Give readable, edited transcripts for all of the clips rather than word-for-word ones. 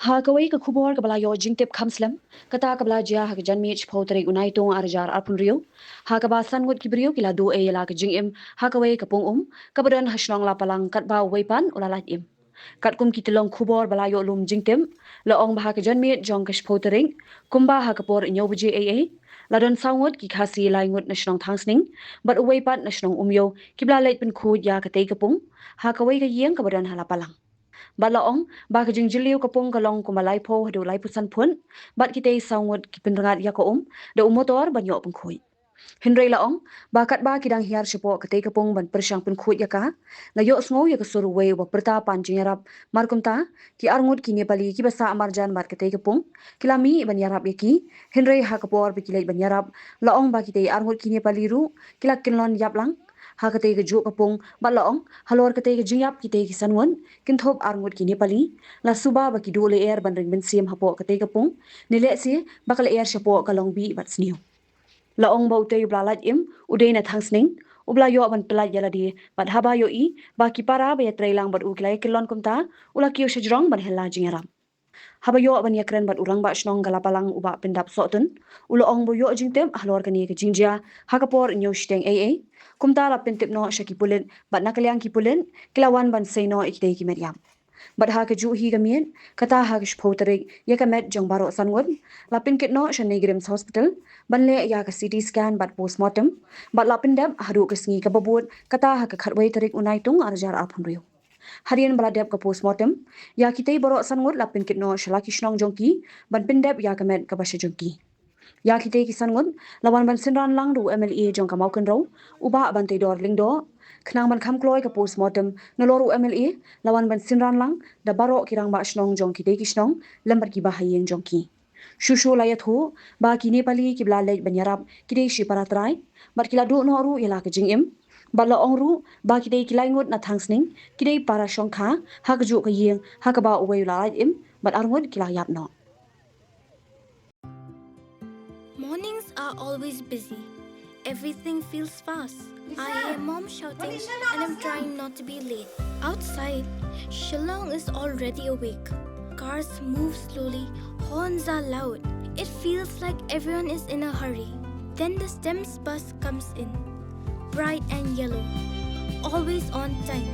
Ha kawai ka khubor ka bala yo jingtip khamslam kata ka bala jia ha ka janmi chphotere unai tong arjar arpun rio ha ka ba sangut kibrio kila do e la ka jingim ha kawai ka pung kabadan hashnong lapalang kat ba weipan ulalat im kat kum kitilong khubor bala yo lum jingtim la ong ba ha ka janmi jong ka chphotere kumba ha ka por nyobuji e ladon sangut ki khasi lai ngut nashnong thangsning but weipan nashnong umyo kibla lait pin khu ya ka te ka pung ha kawai ka yeng kabadan halapalang Balaong, baka jing jiliw kapong kalong kumalay po hado lay pusan pun, bat kitay sawngod kipinrangat ya da umotor banyo pengkhuy. Hinray laong, bakat ba kidang hiyar siya po katay kapong ban persyang pengkhuy ya ka, layo sngo ya kasuruway wa perta panjingarap markumta, ki arngod ki Nepali ki basa amarjan mat katay kapong, kilami banyarap ya ki, hinray ha kapor bikilay banyarap, laong ba kitay arngod ki Nepali ru, kilak kinlon yap lang, ha katay ka juk kapong balaong halor katay ka jingyap kitay ki sanwan kinthop arngut ki Nepali la suba ba ki dole air ban ring bin sim hapo katay kapong nile si bakal air siya po kalong bi bat sniu laong ba utay blalat im uday na thangsning ubla yo ban pelat yala di bat haba yo I ba ki para ba ya trailang bat uklay kilon kumta ula kiyo shajrong ban hela jingaram Habayo ban yakren bat urang ba shnong Lapalang uba pindap sotun ulo ong bo yo jingtem halor kani ke jingjia hakapor nyo shteng kumta la pintip no shaki pulin bat nakalyang ki pulin kilawan ban say no ikdei ki meryam bat ha ke ju hi gamien kata ha ke shpotere yakamet jong baro sanwod la pinkit no shanegrims hospital ban le ya ka CT scan bat postmortem bat la pindap haru ke sngi ka babut kata ha ke khatwei tarik unai tung arjar apun riu Harian baladep ka postmortem ya kitay borok sangut lapin kitno shalaki shnong jongki ban pindep ya kamet ka basya jongki ya kitay kisangut lawan ban sinran lang ru MLA jong ka maukan raw uba ban tay dor lingdo knang ban kham kloy ka postmortem noloru MLA lawan ban sinran lang da barok kirang ba shnong jong kitay ki shnong lambar ki bahayeng jongki Shushu layat ho ba ki Nepali ki blalej banyarap kitay shi paratrai mat kila do no ru ila ka jingim Bala ongru ba kidai kilaingut na thangsning kidai para shongkha hakju ka yeng hakaba uwei la im but arngut kilayap no Mornings are always busy. Everything feels fast. I hear mom shouting and I'm trying not to be late. Outside, Shillong is already awake. Cars move slowly, horns are loud. It feels like everyone is in a hurry. Then the STEMS bus comes in. Bright and yellow, always on time.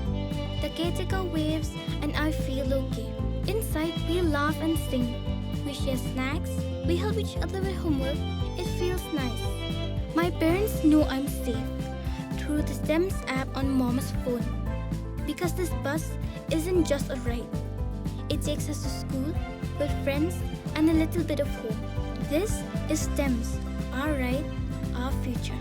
The caretaker waves and I feel okay. Inside we laugh and sing. We share snacks, we help each other with homework. It feels nice. My parents know I'm safe through the STEMS app on mom's phone. Because this bus isn't just a ride. It takes us to school with friends and a little bit of hope. This is STEMS, our ride, our future.